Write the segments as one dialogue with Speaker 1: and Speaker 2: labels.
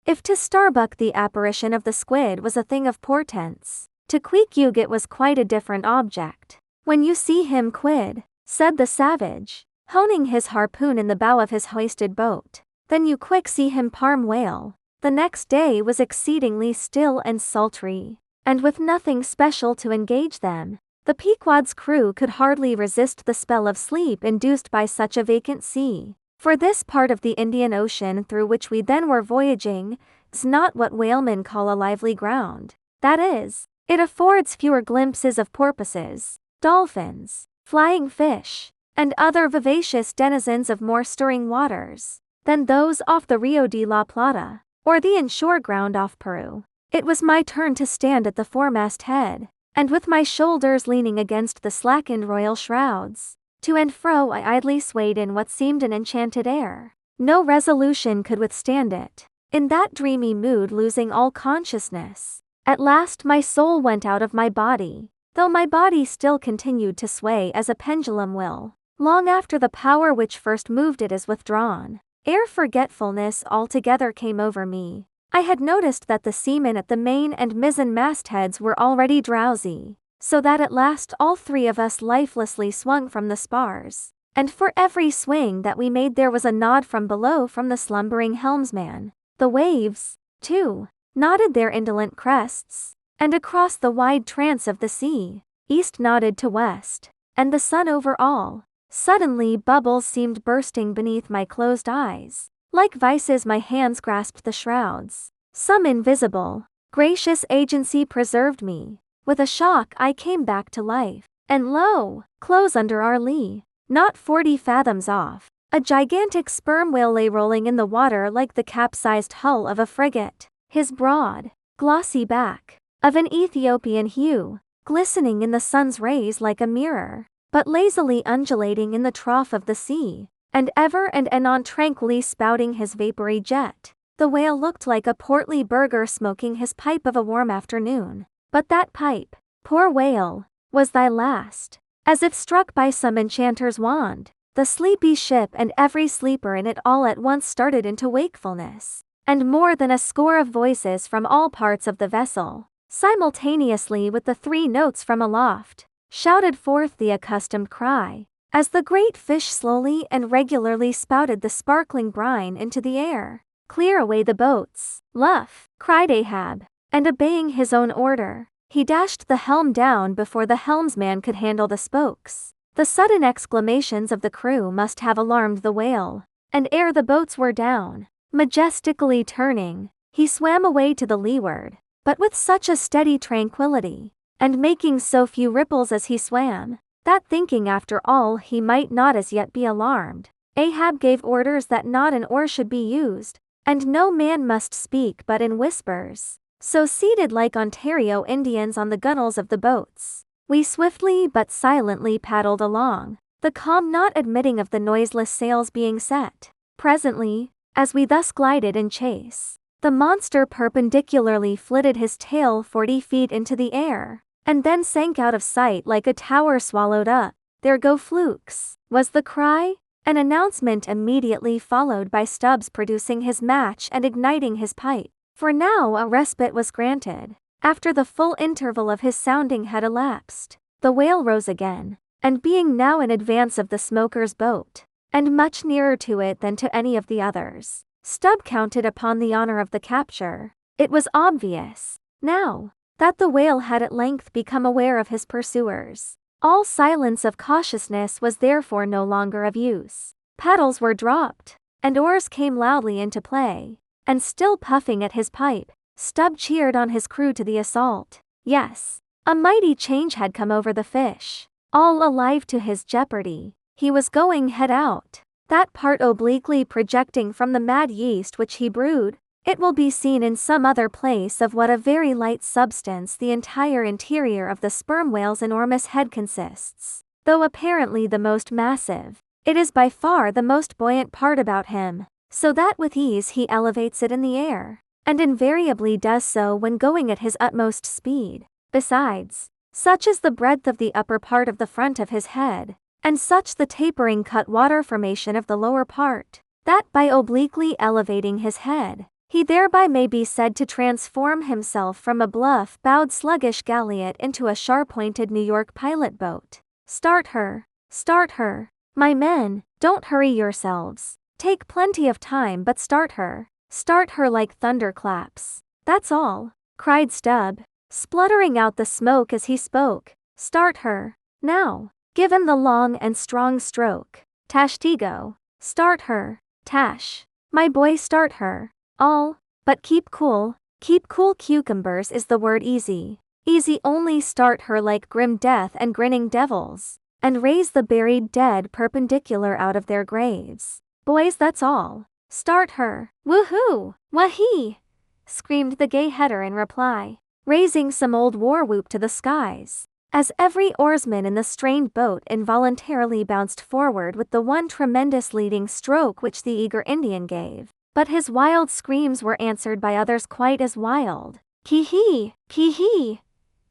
Speaker 1: If to Starbuck the apparition of the squid was a thing of portents, to Queequeg it was quite a different object. "When you see him, Quid," said the savage, honing his harpoon in the bow of his hoisted boat, "then you quick see him parm whale." The next day was exceedingly still and sultry, and with nothing special to engage them, the Pequod's crew could hardly resist the spell of sleep induced by such a vacant sea. For this part of the Indian Ocean through which we then were voyaging is not what whalemen call a lively ground. That is, it affords fewer glimpses of porpoises, dolphins, flying fish, and other vivacious denizens of more stirring waters than those off the Rio de la Plata, or the inshore ground off Peru. It was my turn to stand at the foremast head, and with my shoulders leaning against the slackened royal shrouds, to and fro I idly swayed in what seemed an enchanted air. No resolution could withstand it. In that dreamy mood, losing all consciousness, at last my soul went out of my body, though my body still continued to sway as a pendulum will, long after the power which first moved it is withdrawn. Ere forgetfulness altogether came over me, I had noticed that the seamen at the main and mizzen mastheads were already drowsy, so that at last all three of us lifelessly swung from the spars, and for every swing that we made there was a nod from below from the slumbering helmsman. The waves, too, nodded their indolent crests, and across the wide trance of the sea, east nodded to west, and the sun over all. Suddenly bubbles seemed bursting beneath my closed eyes. Like vices my hands grasped the shrouds. Some invisible, gracious agency preserved me. With a shock I came back to life. And lo, close under our lee, not 40 fathoms off, a gigantic sperm whale lay rolling in the water like the capsized hull of a frigate. His broad, glossy back, of an Ethiopian hue, glistening in the sun's rays like a mirror, but lazily undulating in the trough of the sea, and ever and anon tranquilly spouting his vapory jet. The whale looked like a portly burgher smoking his pipe of a warm afternoon. But that pipe, poor whale, was thy last. As if struck by some enchanter's wand, the sleepy ship and every sleeper in it all at once started into wakefulness, and more than a score of voices from all parts of the vessel, simultaneously with the 3 notes from aloft, shouted forth the accustomed cry, as the great fish slowly and regularly spouted the sparkling brine into the air. "Clear away the boats, luff," cried Ahab, and obeying his own order, he dashed the helm down before the helmsman could handle the spokes. The sudden exclamations of the crew must have alarmed the whale, and ere the boats were down, majestically turning, he swam away to the leeward, but with such a steady tranquility, and making so few ripples as he swam, that thinking after all he might not as yet be alarmed, Ahab gave orders that not an oar should be used, and no man must speak but in whispers. So seated like Ontario Indians on the gunwales of the boats, we swiftly but silently paddled along, the calm not admitting of the noiseless sails being set. Presently, as we thus glided in chase, the monster perpendicularly flitted his tail 40 feet into the air, and then sank out of sight like a tower swallowed up. "There go flukes," was the cry, an announcement immediately followed by Stubbs producing his match and igniting his pipe. For now a respite was granted. After the full interval of his sounding had elapsed, the whale rose again, and being now in advance of the smoker's boat, and much nearer to it than to any of the others, Stubb counted upon the honor of the capture. It was obvious, now, that the whale had at length become aware of his pursuers. All silence of cautiousness was therefore no longer of use. Paddles were dropped, and oars came loudly into play, and still puffing at his pipe, Stubb cheered on his crew to the assault. Yes, a mighty change had come over the fish. All alive to his jeopardy, he was going head out, that part obliquely projecting from the mad yeast which he brewed. It will be seen in some other place of what a very light substance the entire interior of the sperm whale's enormous head consists. Though apparently the most massive, it is by far the most buoyant part about him, so that with ease he elevates it in the air, and invariably does so when going at his utmost speed. Besides, such is the breadth of the upper part of the front of his head, and such the tapering cut-water formation of the lower part, that by obliquely elevating his head, He thereby may be said to transform himself from a bluff-bowed sluggish galliot into a sharp-pointed New York pilot boat. Start her! Start her! My men, don't hurry yourselves. Take plenty of time, but start her. Start her like thunderclaps. That's all, cried Stubb, spluttering out the smoke as he spoke. Start her. Now. Give him the long and strong stroke. Tashtego. Start her. Tash. My boy, start her. All. But keep cool. Keep cool. Cucumbers is the word. Easy. Easy only. Start her like grim death and grinning devils. And raise the buried dead perpendicular out of their graves. Boys, that's all. Start her. Woohoo! Wahee! Screamed the gay header in reply, raising some old war whoop to the skies, as every oarsman in the strained boat involuntarily bounced forward with the one tremendous leading stroke which the eager Indian gave. But his wild screams were answered by others quite as wild. Ki-hee! Ki-hee!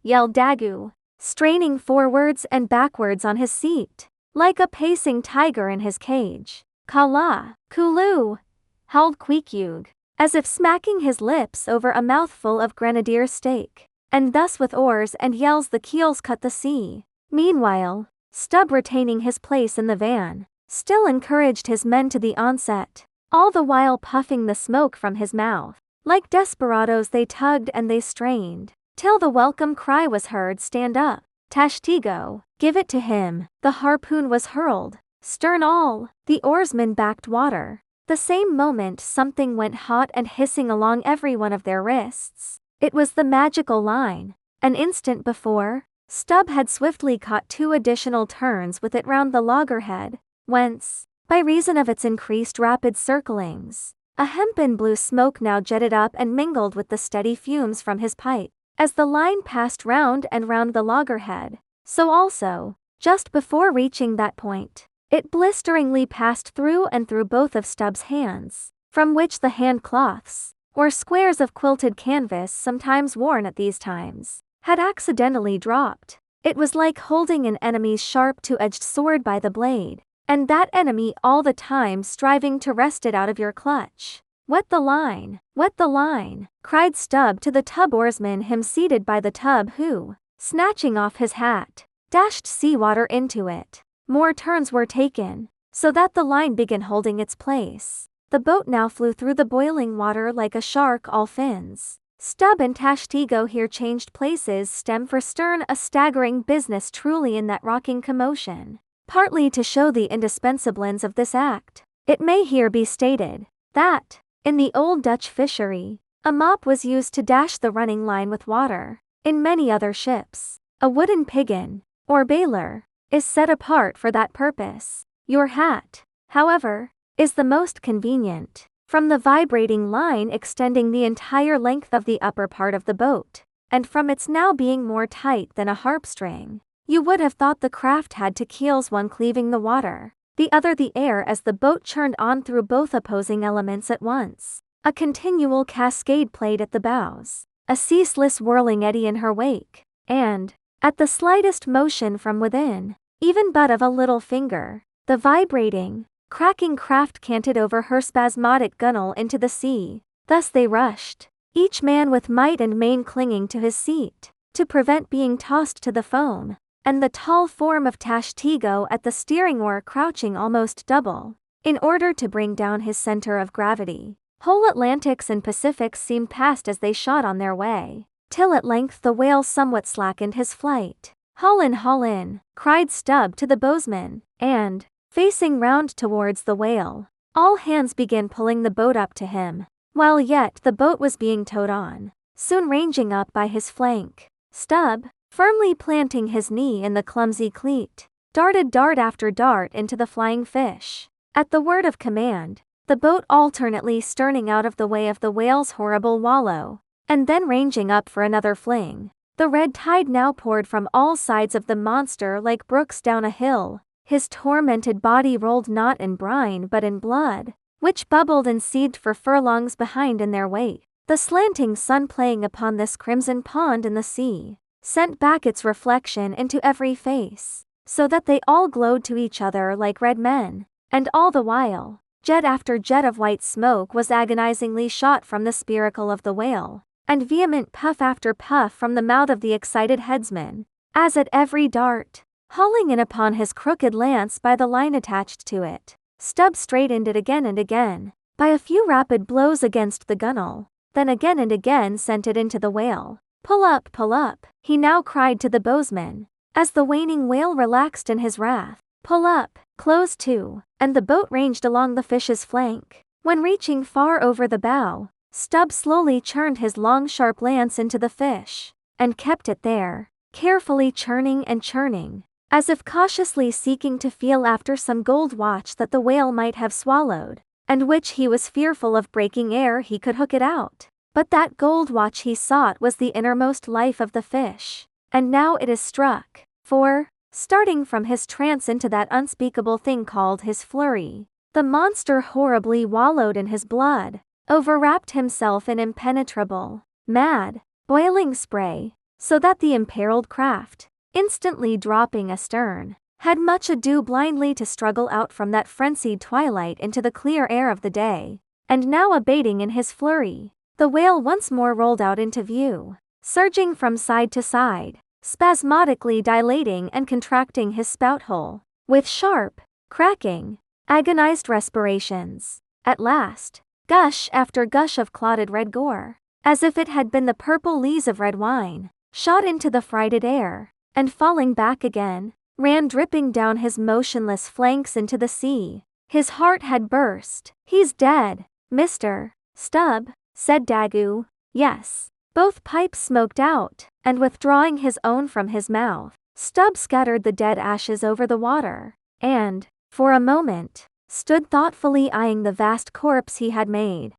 Speaker 1: Yelled Daggoo, straining forwards and backwards on his seat, like a pacing tiger in his cage. Kala! Kulu! Howled Queequeg, as if smacking his lips over a mouthful of grenadier steak. And thus with oars and yells the keels cut the sea. Meanwhile, Stubb, retaining his place in the van, still encouraged his men to the onset, all the while puffing the smoke from his mouth. Like desperadoes they tugged and they strained, till the welcome cry was heard, stand up, Tashtego, give it to him. The harpoon was hurled, stern all, the oarsmen backed water. The same moment something went hot and hissing along every one of their wrists. It was the magical line. An instant before, Stubb had swiftly caught 2 additional turns with it round the loggerhead, whence, by reason of its increased rapid circlings, a hempen blue smoke now jetted up and mingled with the steady fumes from his pipe. As the line passed round and round the loggerhead, so also, just before reaching that point, it blisteringly passed through and through both of Stubb's hands, from which the hand cloths, or squares of quilted canvas sometimes worn at these times, had accidentally dropped. It was like holding an enemy's sharp two-edged sword by the blade, and that enemy all the time striving to wrest it out of your clutch. Wet the line! Wet the line! Cried Stubb to the tub oarsman him seated by the tub, who, snatching off his hat, dashed seawater into it. More turns were taken, so that the line began holding its place. The boat now flew through the boiling water like a shark, all fins. Stubb and Tashtego here changed places, stem for stern, a staggering business truly in that rocking commotion. Partly to show the indispensableness of this act, it may here be stated that, in the old Dutch fishery, a mop was used to dash the running line with water. In many other ships, a wooden piggin, or bailer, is set apart for that purpose. Your hat, however, is the most convenient, from the vibrating line extending the entire length of the upper part of the boat, and from its now being more tight than a harpstring. You would have thought the craft had 2 keels, one cleaving the water, the other the air, as the boat churned on through both opposing elements at once. A continual cascade played at the bows, a ceaseless whirling eddy in her wake, and, at the slightest motion from within, even but of a little finger, the vibrating, cracking craft canted over her spasmodic gunwale into the sea. Thus they rushed, each man with might and main clinging to his seat, to prevent being tossed to the foam, and the tall form of Tashtego at the steering oar crouching almost double, in order to bring down his center of gravity. Whole Atlantics and Pacifics seemed passed as they shot on their way, till at length the whale somewhat slackened his flight. Haul in, cried Stubb to the bowsman, and, facing round towards the whale, all hands began pulling the boat up to him, while yet the boat was being towed on, soon ranging up by his flank. Stubb, firmly planting his knee in the clumsy cleat, darted dart after dart into the flying fish. At the word of command, the boat alternately sterning out of the way of the whale's horrible wallow, and then ranging up for another fling. The red tide now poured from all sides of the monster like brooks down a hill. His tormented body rolled not in brine but in blood, which bubbled and seethed for furlongs behind in their wake. The slanting sun playing upon this crimson pond in the sea, sent back its reflection into every face, so that they all glowed to each other like red men, and all the while, Jet after jet of white smoke was agonizingly shot from the spiracle of the whale, and vehement puff after puff from the mouth of the excited headsman, as at every dart, hauling in upon his crooked lance by the line attached to it, Stubb straightened it again and again, by a few rapid blows against the gunwale, then again and again sent it into the whale. Pull up, he now cried to the bowsman, as the waning whale relaxed in his wrath. Pull up, close to, and the boat ranged along the fish's flank. When reaching far over the bow, Stubb slowly churned his long sharp lance into the fish, and kept it there, carefully churning and churning, as if cautiously seeking to feel after some gold watch that the whale might have swallowed, and which he was fearful of breaking ere he could hook it out. But that gold watch he sought was the innermost life of the fish, and now it is struck, for, starting from his trance into that unspeakable thing called his flurry, the monster horribly wallowed in his blood, overwrapped himself in impenetrable, mad, boiling spray, so that the imperiled craft, instantly dropping astern, had much ado blindly to struggle out from that frenzied twilight into the clear air of the day. And now abating in his flurry, the whale once more rolled out into view, surging from side to side, spasmodically dilating and contracting his spout hole, with sharp, cracking, agonized respirations. At last, gush after gush of clotted red gore, as if it had been the purple lees of red wine, shot into the frighted air, and falling back again, ran dripping down his motionless flanks into the sea. His heart had burst. He's dead, Mr. Stubb, said Daggoo. Yes. Both pipes smoked out, and withdrawing his own from his mouth, Stubb scattered the dead ashes over the water, and, for a moment, stood thoughtfully eyeing the vast corpse he had made.